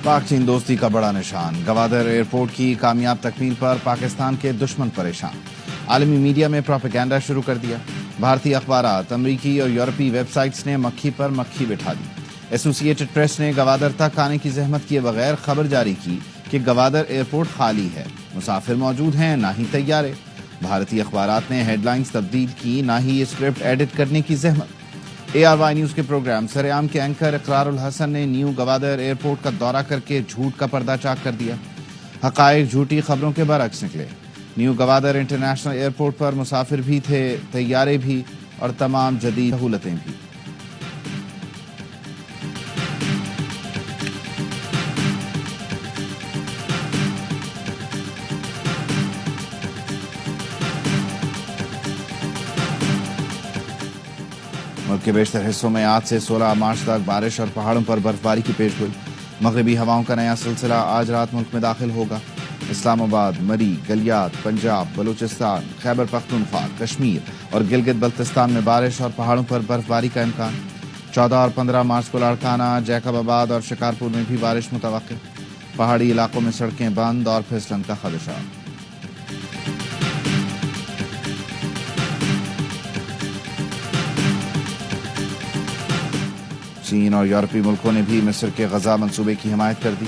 پاک چین دوستی کا بڑا نشان، گوادر ایئرپورٹ کی کامیاب تکمیل پر پاکستان کے دشمن پریشان، عالمی میڈیا میں پروپیگنڈا شروع کر دیا، بھارتی اخبارات، امریکی اور یورپی ویب سائٹس نے مکھی پر مکھی بٹھا دی، ایسوسی ایٹڈ پریس نے گوادر تک آنے کی زحمت کیے بغیر خبر جاری کی کہ گوادر ایئرپورٹ خالی ہے، مسافر موجود ہیں نہ ہی طیارے، بھارتی اخبارات نے ہیڈ لائنز تبدیل کی، نہ ہی یہ اسکرپٹ ایڈٹ کرنے کی زحمت۔ ARY نیوز کے پروگرام سرعام کے اینکر اقرار الحسن نے نیو گوادر ایئرپورٹ کا دورہ کر کے جھوٹ کا پردہ چاک کر دیا، حقائق جھوٹی خبروں کے برعکس نکلے۔ نیو گوادر انٹرنیشنل ایئرپورٹ پر مسافر بھی تھے، طیارے بھی اور تمام جدید سہولتیں بھی۔ ملک کے بیشتر حصوں میں آج سے 16 مارچ تک بارش اور پہاڑوں پر برف باری کی پیش گوئی، مغربی ہواؤں کا نیا سلسلہ آج رات ملک میں داخل ہوگا۔ اسلام آباد، مری، گلیات، پنجاب، بلوچستان، خیبر پختونخوا، کشمیر اور گلگت بلتستان میں بارش اور پہاڑوں پر برف باری کا امکان۔ 14 اور 15 مارچ کو لاڑکانہ، جیکب آباد اور شکارپور میں بھی بارش متوقع، پہاڑی علاقوں میں سڑکیں بند اور پھسلن کا خدشہ۔ چین اور یورپی ملکوں نے بھی مصر کے غزہ منصوبے کی حمایت کر دی۔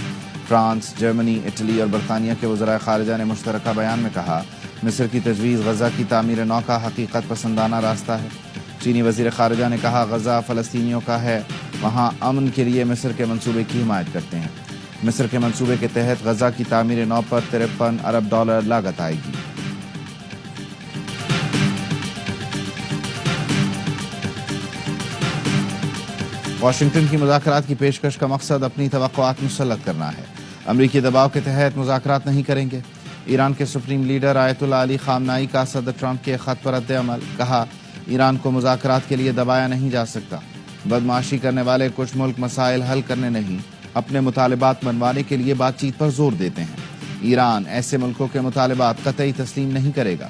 فرانس، جرمنی، اٹلی اور برطانیہ کے وزراء خارجہ نے مشترکہ بیان میں کہا، مصر کی تجویز غزہ کی تعمیر نو کا حقیقت پسندانہ راستہ ہے۔ چینی وزیر خارجہ نے کہا، غزہ فلسطینیوں کا ہے، وہاں امن کے لیے مصر کے منصوبے کی حمایت کرتے ہیں۔ مصر کے منصوبے کے تحت غزہ کی تعمیر نو پر $53 ارب لاگت آئے گی۔ واشنگٹن کی مذاکرات کی پیشکش کا مقصد اپنی توقعات مسلط کرنا ہے، امریکی دباؤ کے تحت مذاکرات نہیں کریں گے۔ ایران کے سپریم لیڈر آیت اللہ علی خامنائی کا صدر ٹرمپ کے خط پر رد عمل، کہا، ایران کو مذاکرات کے لیے دبایا نہیں جا سکتا، بدمعاشی کرنے والے کچھ ملک مسائل حل کرنے نہیں، اپنے مطالبات منوانے کے لیے بات چیت پر زور دیتے ہیں، ایران ایسے ملکوں کے مطالبات قطعی تسلیم نہیں کرے گا۔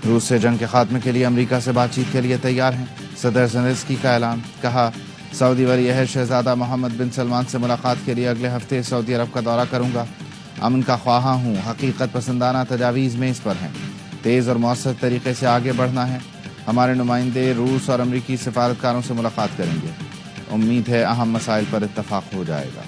روس سے جنگ کے خاتمے کے لیے امریکہ سے بات چیت کے لیے تیار ہیں، صدر زیلنسکی کا اعلان، کہا، سعودی ولی عہد شہزادہ محمد بن سلمان سے ملاقات کے لیے اگلے ہفتے سعودی عرب کا دورہ کروں گا، امن کا خواہاں ہوں، حقیقت پسندانہ تجاویز میں اس پر ہیں، تیز اور مؤثر طریقے سے آگے بڑھنا ہے، ہمارے نمائندے روس اور امریکی سفارتکاروں سے ملاقات کریں گے، امید ہے اہم مسائل پر اتفاق ہو جائے گا۔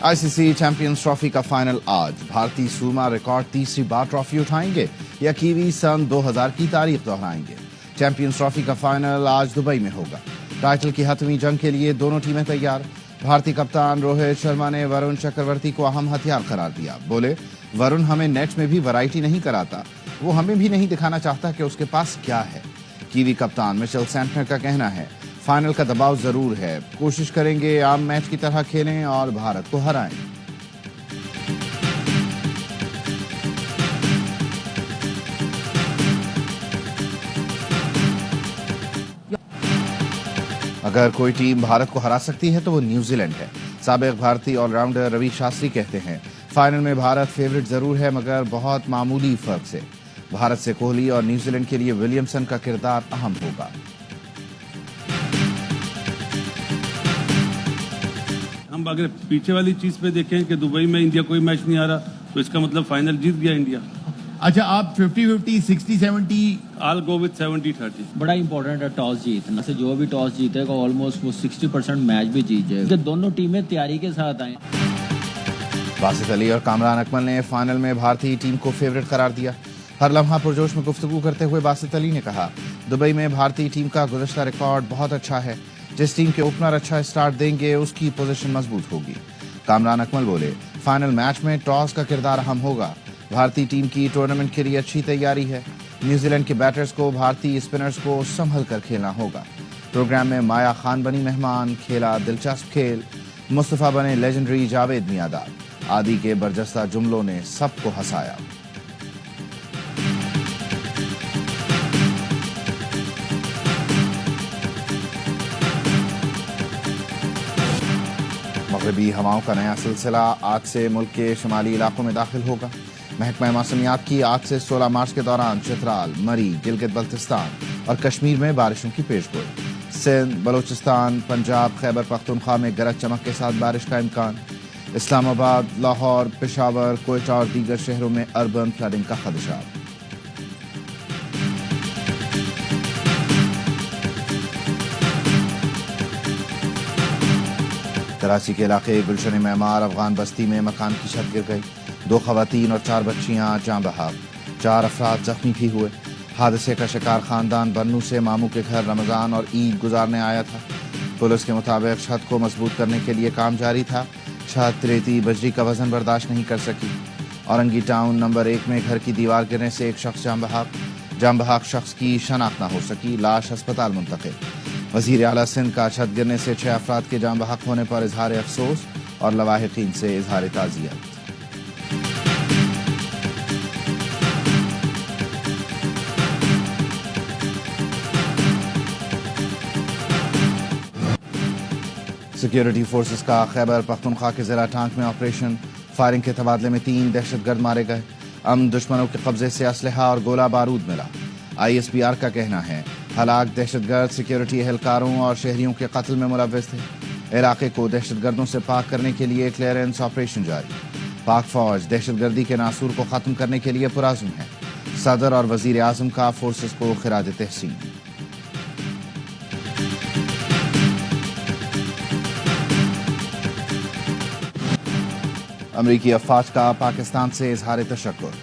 ICC چیمپئنز ٹرافی کا فائنل آج، بھارتی سورما ریکارڈ تیسری بار ٹرافی اٹھائیں گے یا کیوی سن 2000 کی تاریخ دہرائیں گے؟ چیمپئنز ٹرافی کا فائنل آج دبئی میں ہوگا، ٹائٹل کی حتمی جنگ کے لیے دونوں ٹیمیں تیار، بھارتی کپتان روہت شرما نے ورون چکرورتی کو اہم ہتھیار قرار دیا، بولے، ورون ہمیں نیٹ میں بھی ورائٹی نہیں کراتا، وہ ہمیں بھی نہیں دکھانا چاہتا کہ اس کے پاس کیا ہے۔ کیوی کپتان مچل سینٹنر کا کہنا ہے، فائنل کا دباؤ ضرور ہے، کوشش کریں گے عام میچ کی طرح کھیلیں اور بھارت کو ہرائیں۔ اگر کوئی ٹیم بھارت کو ہرا سکتی ہے تو وہ نیوزی لینڈ ہے، سابق بھارتی آل راؤنڈر روی شاستری کہتے ہیں، فائنل میں بھارت فیورٹ ضرور ہے مگر بہت معمولی فرق سے، بھارت سے کوہلی اور نیوزی لینڈ کے لیے ولیمسن کا کردار اہم ہوگا۔ ہم اگر پیچھے والی چیز پہ دیکھیں کہ دبئی میں انڈیا کوئی میچ نہیں آ رہا تو اس کا مطلب فائنل جیت گیا انڈیا۔ اچھا، آپ 50-50 60-70 I'll go with 70-30۔ بڑا امپورٹنٹ ہے ٹاس جیتنا، سے جو بھی ٹاس جیتے گا آلموسٹ وہ 60% میچ بھی جیت جائے گا، دونوں ٹیمیں تیاری کے ساتھ آئیں۔ باسط علی اور کامران اکمل نے فائنل میں بھارتی ٹیم کو فیورٹ قرار دیا، ہر لمحہ پرجوش میں گفتگو کرتے ہوئے باسط علی نے کہا، دبئی میں بھارتی ٹیم کا گزشتہ ریکارڈ بہت اچھا ہے، جس ٹیم کے اوپنر اچھا سٹارٹ دیں گے اس کی پوزیشن مضبوط ہوگی۔ کامران اکمل بولے، فائنل میچ میں ٹاس کا کردار اہم ہوگا، بھارتی ٹیم کی ٹورنامنٹ کے لیے اچھی تیاری ہے، نیوزی لینڈ کے بیٹرز کو بھارتی اسپنرز کو سنبھل کر کھیلنا ہوگا۔ پروگرام میں مایا خان بنی مہمان، کھیلا دلچسپ کھیل، مصطفیٰ بنے لیجنڈری جاوید میانداد، عادی کے برجستہ جملوں نے سب کو ہنسایا۔ مغربی ہواؤں کا نیا سلسلہ آج سے ملک کے شمالی علاقوں میں داخل ہوگا. محکمہ موسمیات کی آج سے 16 مارچ کے دوران چترال، مری، گلگت بلتستان اور کشمیر میں بارشوں کی پیش گوئی. سندھ، بلوچستان، پنجاب، خیبر پختونخوا میں گرج چمک کے ساتھ بارش کا امکان. اسلام آباد، لاہور، پشاور، کوئٹہ اور دیگر شہروں میں اربن فلڈنگ کا خدشات. کراچی کے علاقے گلشن معمار افغان بستی میں مکان کی چھت گر گئی. 2 خواتین اور 4 بچیاں جاں بحق، 4 افراد زخمی بھی ہوئے. حادثے کا شکار خاندان بنو سے ماموں کے گھر رمضان اور عید گزارنے آیا تھا. پولیس کے مطابق چھت کو مضبوط کرنے کے لیے کام جاری تھا. چھت ریتی بجری کا وزن برداشت نہیں کر سکی. اورنگی ٹاؤن نمبر 1 میں گھر کی دیوار گرنے سے ایک شخص جاں بحق شخص کی شناخت نہ ہو سکی. لاش ہسپتال منتقل. وزیر اعلیٰ سندھ کا چھت گرنے سے 6 افراد کے جاں بحق ہونے پر اظہار افسوس اور لواحقین سے اظہار تعزیت. سیکیورٹی فورسز کا خیبر پختونخوا کے ضلع ٹانک میں آپریشن. فائرنگ کے تبادلے میں 3 دہشت گرد مارے گئے. دشمنوں کے قبضے سے اسلحہ اور گولہ بارود ملا. ISPR کا کہنا ہے ہلاک دہشت گرد سیکیورٹی اہلکاروں اور شہریوں کے قتل میں ملوث تھے. علاقے کو دہشت گردوں سے پاک کرنے کے لیے کلیئرنس آپریشن جاری. پاک فوج دہشت گردی کے ناسور کو ختم کرنے کے لیے پرعزم ہے. صدر اور وزیر اعظم کا فورسز کو خراج تحسین. امریکی افواج کا پاکستان سے اظہار تشکر.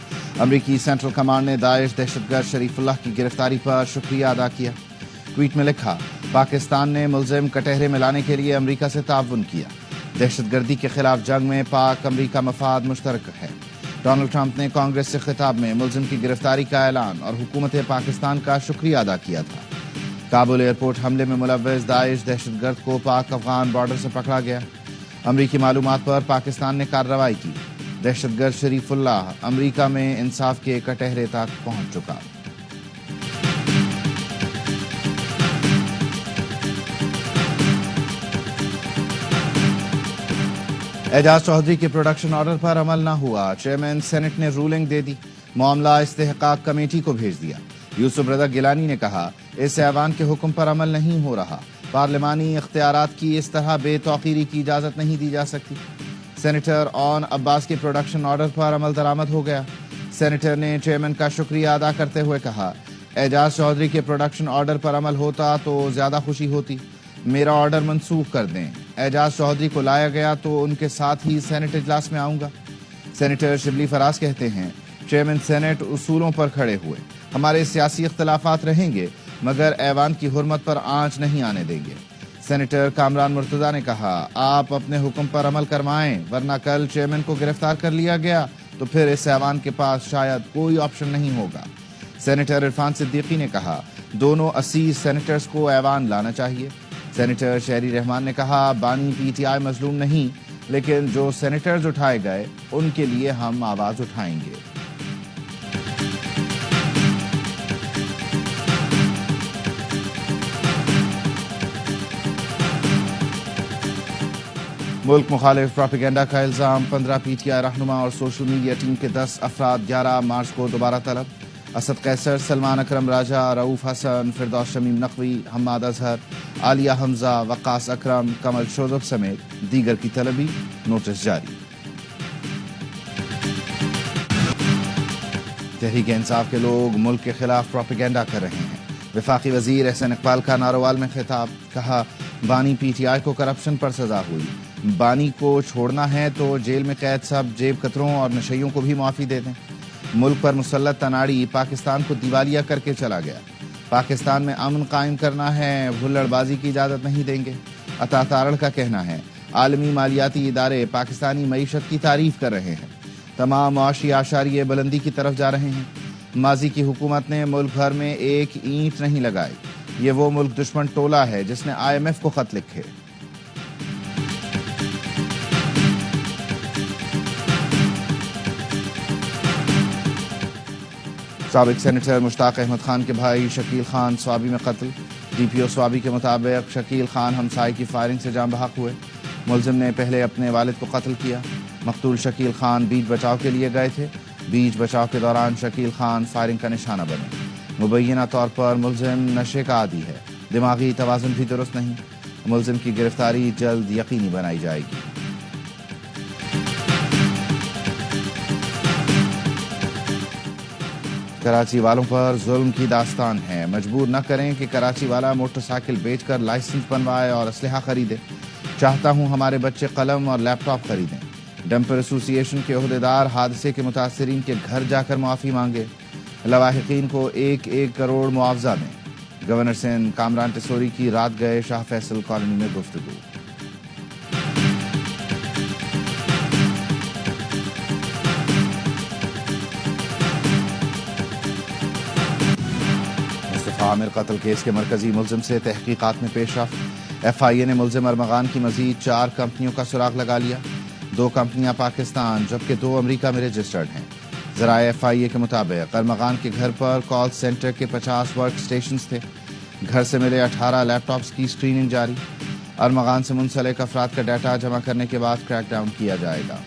امریکی سینٹرل کمانڈ نے داعش دہشت گرد شریف اللہ کی گرفتاری پر شکریہ ادا کیا. ٹویٹ میں لکھا، پاکستان نے ملزم کٹہرے میں لانے کے لیے امریکہ سے تعاون کیا. دہشت گردی کے خلاف جنگ میں پاک امریکہ مفاد مشترک ہے. ڈونلڈ ٹرمپ نے کانگریس سے خطاب میں ملزم کی گرفتاری کا اعلان اور حکومت پاکستان کا شکریہ ادا کیا تھا. کابل ایئرپورٹ حملے میں ملوث داعش دہشت گرد کو پاک افغان بارڈر سے پکڑا گیا. امریکی معلومات پر پاکستان نے کارروائی کی. دہشت گرد شریف اللہ امریکہ میں انصاف کے کٹہرے تک پہنچ چکا. اعجاز چودھری کے پروڈکشن آرڈر پر عمل نہ ہوا. چیئرمین سینٹ نے رولنگ دے دی. معاملہ استحقاق کمیٹی کو بھیج دیا. یوسف رضا گیلانی نے کہا اس ایوان کے حکم پر عمل نہیں ہو رہا. پارلیمانی اختیارات کی اس طرح بے توقیری کی اجازت نہیں دی جا سکتی. سینیٹر اون عباس کے پروڈکشن آرڈر پر عمل درآمد ہو گیا. سینیٹر نے چیئرمین کا شکریہ ادا کرتے ہوئے کہا اعجاز چودھری کے پروڈکشن آرڈر پر عمل ہوتا تو زیادہ خوشی ہوتی. میرا آرڈر منسوخ کر دیں. اعجاز چودھری کو لایا گیا تو ان کے ساتھ ہی سینٹ اجلاس میں آؤں گا. سینیٹر شبلی فراز کہتے ہیں چیئرمین سینٹ اصولوں پر کھڑے ہوئے. ہمارے سیاسی اختلافات رہیں گے مگر ایوان کی حرمت پر آنچ نہیں آنے دیں گے. سینیٹر کامران مرتضیٰ نے کہا آپ اپنے حکم پر عمل کروائیں ورنہ کل چیئرمین کو گرفتار کر لیا گیا تو پھر اس ایوان کے پاس شاید کوئی آپشن نہیں ہوگا. سینیٹر عرفان صدیقی نے کہا دونوں 80 سینیٹرز کو ایوان لانا چاہیے. سینیٹر شہری رحمان نے کہا بانی PTI مظلوم نہیں لیکن جو سینیٹرز اٹھائے گئے ان کے لیے ہم آواز اٹھائیں گے. ملک مخالف پروپیگنڈا کا الزام. 15 PTI رہنما اور سوشل میڈیا ٹیم کے 10 افراد 11 مارچ کو دوبارہ طلب. اسد قیصر، سلمان اکرم راجہ، رؤوف حسن، فردوس شمیم نقوی، حماد اظہر، عالیہ حمزہ، وقاص اکرم، کمل شوذب سمیت دیگر کی طلبی. نوٹس جاری. تحریک انصاف کے لوگ ملک کے خلاف پروپیگنڈا کر رہے ہیں. وفاقی وزیر احسن اقبال کا ناروال میں خطاب. کہا بانی PTI کو کرپشن پر سزا ہوئی. بانی کو چھوڑنا ہے تو جیل میں قید سب جیب کتروں اور نشیوں کو بھی معافی دے دیں. ملک پر مسلط تناڑی پاکستان کو دیوالیہ کر کے چلا گیا. پاکستان میں امن قائم کرنا ہے، بھلڑ بازی کی اجازت نہیں دیں گے. عطا تارڑ کا کہنا ہے عالمی مالیاتی ادارے پاکستانی معیشت کی تعریف کر رہے ہیں. تمام معاشی اعشاریے بلندی کی طرف جا رہے ہیں. ماضی کی حکومت نے ملک بھر میں ایک اینٹ نہیں لگائی. یہ وہ ملک دشمن ٹولہ ہے جس نے IMF کو خط لکھے. سابق سینیٹر مشتاق احمد خان کے بھائی شکیل خان سوابی میں قتل. DPO سوابی کے مطابق شکیل خان ہمسائے کی فائرنگ سے جاں بحق ہوئے. ملزم نے پہلے اپنے والد کو قتل کیا. مقتول شکیل خان بیچ بچاؤ کے لیے گئے تھے. بیچ بچاؤ کے دوران شکیل خان فائرنگ کا نشانہ بنے. مبینہ طور پر ملزم نشے کا عادی ہے. دماغی توازن بھی درست نہیں. ملزم کی گرفتاری جلد یقینی بنائی جائے گی. کراچی والوں پر ظلم کی داستان ہے. مجبور نہ کریں کہ کراچی والا موٹر سائیکل بیچ کر لائسنس بنوائے اور اسلحہ خریدے. چاہتا ہوں ہمارے بچے قلم اور لیپ ٹاپ خریدیں. ڈمپر ایسوسی ایشن کے عہدیدار حادثے کے متاثرین کے گھر جا کر معافی مانگے. لواحقین کو 1 کروڑ معاوضہ دیں. گورنر سندھ کامران ٹیسوری کی رات گئے شاہ فیصل کالونی میں گفتگو. عامر قتل کیس کے مرکزی ملزم سے تحقیقات میں پیش رفت. ایف آئی اے نے ملزم ارمغان کی مزید 4 کمپنیوں کا سراغ لگا لیا. 2 کمپنیاں پاکستان جبکہ 2 امریکہ میں رجسٹرڈ ہیں. ذرائع ایف آئی اے کے مطابق ارمغان کے گھر پر کال سینٹر کے 50 ورک سٹیشنز تھے. گھر سے ملے 18 لیپ ٹاپس کی اسکریننگ جاری. ارمغان سے منسلک افراد کا ڈیٹا جمع کرنے کے بعد کریک ڈاؤن کیا جائے گا.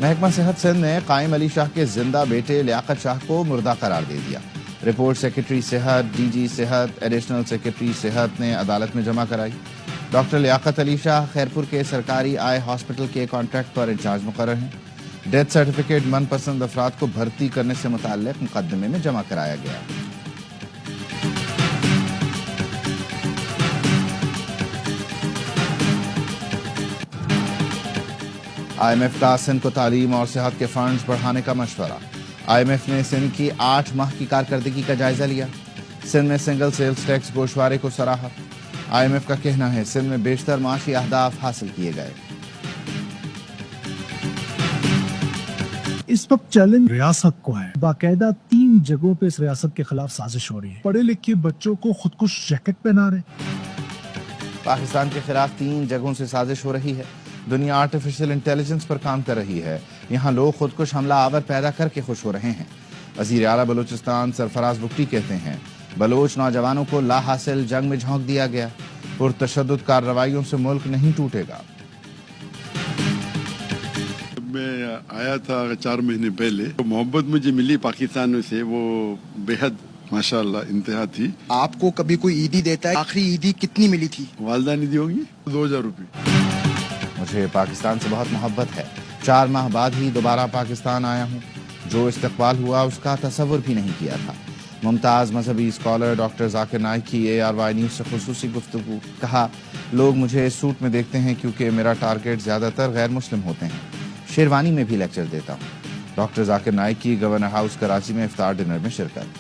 محکمہ صحت سندھ نے قائم علی شاہ کے زندہ بیٹے لیاقت شاہ کو مردہ قرار دے دیا. رپورٹ سیکرٹری صحت، ڈی جی صحت، ایڈیشنل سیکرٹری صحت نے عدالت میں جمع کرائی. ڈاکٹر لیاقت علی شاہ خیرپور کے سرکاری آئی ہاسپٹل کے کانٹریکٹ پر انچارج مقرر ہیں. ڈیتھ سرٹیفکیٹ من پسند افراد کو بھرتی کرنے سے متعلق مقدمے میں جمع کرایا گیا. آئی ایم ایف کا سندھ کو تعلیم اور صحت کے فنڈز بڑھانے کا مشورہ. آئی ایم ایف نے سندھ کی 8 ماہ کی کارکردگی کا جائزہ لیا. سندھ میں سنگل سیلز ٹیکس گوشوارے کو سراہا. آئی ایم ایف کا کہنا ہے سندھ میں بیشتر معاشی اہداف حاصل کیے گئے. اس وقت چیلنج ریاست کو ہے. باقاعدہ 3 جگہوں پہ اس ریاست کے خلاف سازش ہو رہی ہے. پڑھے لکھے بچوں کو خودکش جیکٹ پہنا رہے. پاکستان کے خلاف 3 جگہوں سے سازش ہو رہی ہے. دنیا آرٹیفیشل انٹیلیجنس پر کام کر رہی ہے. یہاں لوگ خودکش حملہ آور پیدا کر کے خوش ہو رہے ہیں. وزیر اعلیٰ بلوچستان سرفراز بگٹی کہتے ہیں بلوچ نوجوانوں کو لا حاصل جنگ میں جھونک دیا گیا. پرتشدد کارروائیوں سے ملک نہیں ٹوٹے گا. میں آیا تھا 4 مہینے پہلے. محبت مجھے ملی پاکستانوں سے وہ بےحد ماشاءاللہ انتہا تھی. آپ کو کبھی کوئی عیدی دیتا ہے؟ آخری عیدی کتنی ملی تھی؟ والدہ نے دی ہوں گی 2000 روپے. مجھے پاکستان سے بہت محبت ہے. 4 ماہ بعد ہی دوبارہ پاکستان آیا ہوں. جو استقبال ہوا اس کا تصور بھی نہیں کیا تھا. ممتاز مذہبی اسکالر ڈاکٹر ذاکر نائک کی ARY نیوز سے خصوصی گفتگو. کہا لوگ مجھے سوٹ میں دیکھتے ہیں کیونکہ میرا ٹارگٹ زیادہ تر غیر مسلم ہوتے ہیں. شیروانی میں بھی لیکچر دیتا ہوں. ڈاکٹر ذاکر نائک کی گورنر ہاؤس کراچی میں افطار ڈنر میں شرکت.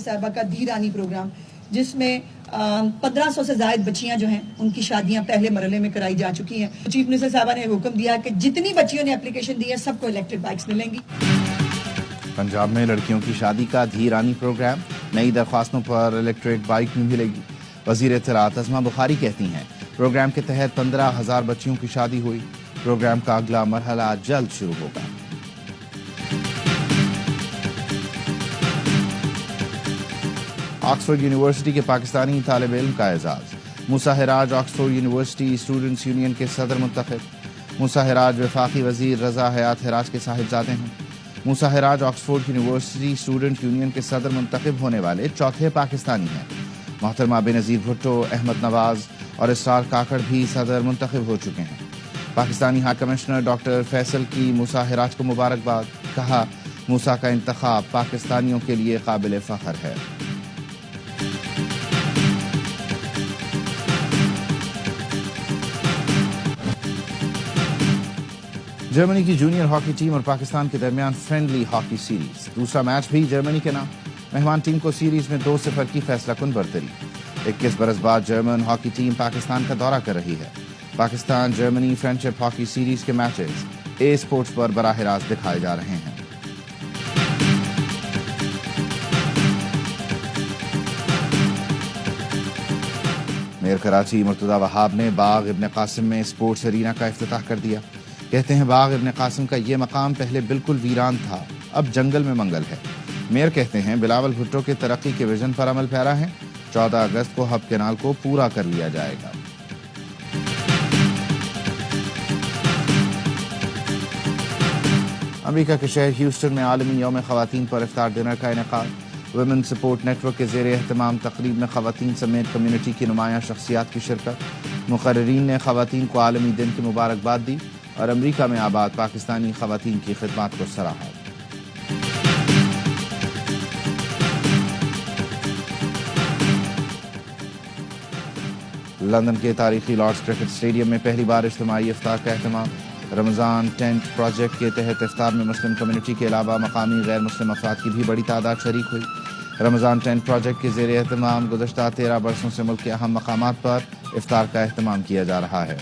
صاحبہ کا دھیرانی پروگرام جس میں 1500 سے زائد بچیاں جو ہیں ان کی شادیاں پہلے مرحلے میں کرائی جا چکی ہیں. چیف منسٹر صاحبہ نے حکم دیا کہ جتنی بچیوں نے اپلیکیشن دی ہے سب کو الیکٹرک بائکس ملیں گی. پنجاب میں لڑکیوں کی شادی کا دھیرانی پروگرام. نئی درخواستوں پر الیکٹرک بائک بھی ملے گی. وزیر اطلاعات عظمہ بخاری کہتی ہیں پروگرام کے تحت 15,000 بچیوں کی شادی ہوئی. پروگرام کا اگلا مرحلہ جلد شروع ہوگا. آکسفورڈ یونیورسٹی کے پاکستانی طالب علم کا اعزاز. موسیٰ Hiraj Oxford university students union کے صدر منتخب. موسیٰ حراج وفاقی وزیر رضا حیات حراج کے صاحبزادے ہیں. موسیٰ Hiraj Oxford university student union کے صدر منتخب ہونے والے 4تھے پاکستانی ہیں. محترمہ بینظیر بھٹو، احمد نواز اور اسرار کاکڑ بھی صدر منتخب ہو چکے ہیں. Pakistani high commissioner doctor Faisal کی موسیٰ حراج کو مبارکباد. کہا موسیٰ کا انتخاب پاکستانیوں کے لیے قابل فخر ہے. جرمنی کی جونیئر ہاکی ٹیم اور پاکستان کے درمیان فرینڈلی ہاکی سیریز. دوسرا میچ بھی جرمنی کے نام. مہمان ٹیم کو سیریز میں 2-0 کی فیصلہ کن برتری. 21 برس بعد جرمن ہاکی ٹیم پاکستان کا دورہ کر رہی ہے. Pakistan Germany friendship hockey series کے میچز اے اسپورٹس پر براہ راست دکھائے جا رہے ہیں. میئر کراچی مرتضی وہاب نے باغ ابن قاسم میں اسپورٹس ارینا کا افتتاح کر دیا. کہتے ہیں باغ ابن قاسم کا یہ مقام پہلے بالکل ویران تھا، اب جنگل میں منگل ہے. میئر کہتے ہیں بلاول بھٹو کے ترقی کے ویژن پر عمل پیرا ہے. 14 اگست کو ہب کینال کو پورا کر لیا جائے گا. امریکہ کے شہر ہیوسٹن میں عالمی یوم خواتین پر افطار ڈنر کا انعقاد. ویمن سپورٹ نیٹ ورک کے زیر اہتمام تقریب میں خواتین سمیت کمیونٹی کی نمایاں شخصیات کی شرکت. مقررین نے خواتین کو عالمی دن کی مبارکباد دی اور امریکہ میں آباد پاکستانی خواتین کی خدمات کو سراہا. لندن کے تاریخی لارڈز کرکٹ اسٹیڈیم میں پہلی بار اجتماعی افطار کا اہتمام. رمضان ٹینٹ پروجیکٹ کے تحت افطار میں مسلم کمیونٹی کے علاوہ مقامی غیر مسلم افراد کی بھی بڑی تعداد شریک ہوئی. رمضان ٹینٹ پروجیکٹ کے زیر اہتمام گزشتہ 13 برسوں سے ملک کے اہم مقامات پر افطار کا اہتمام کیا جا رہا ہے.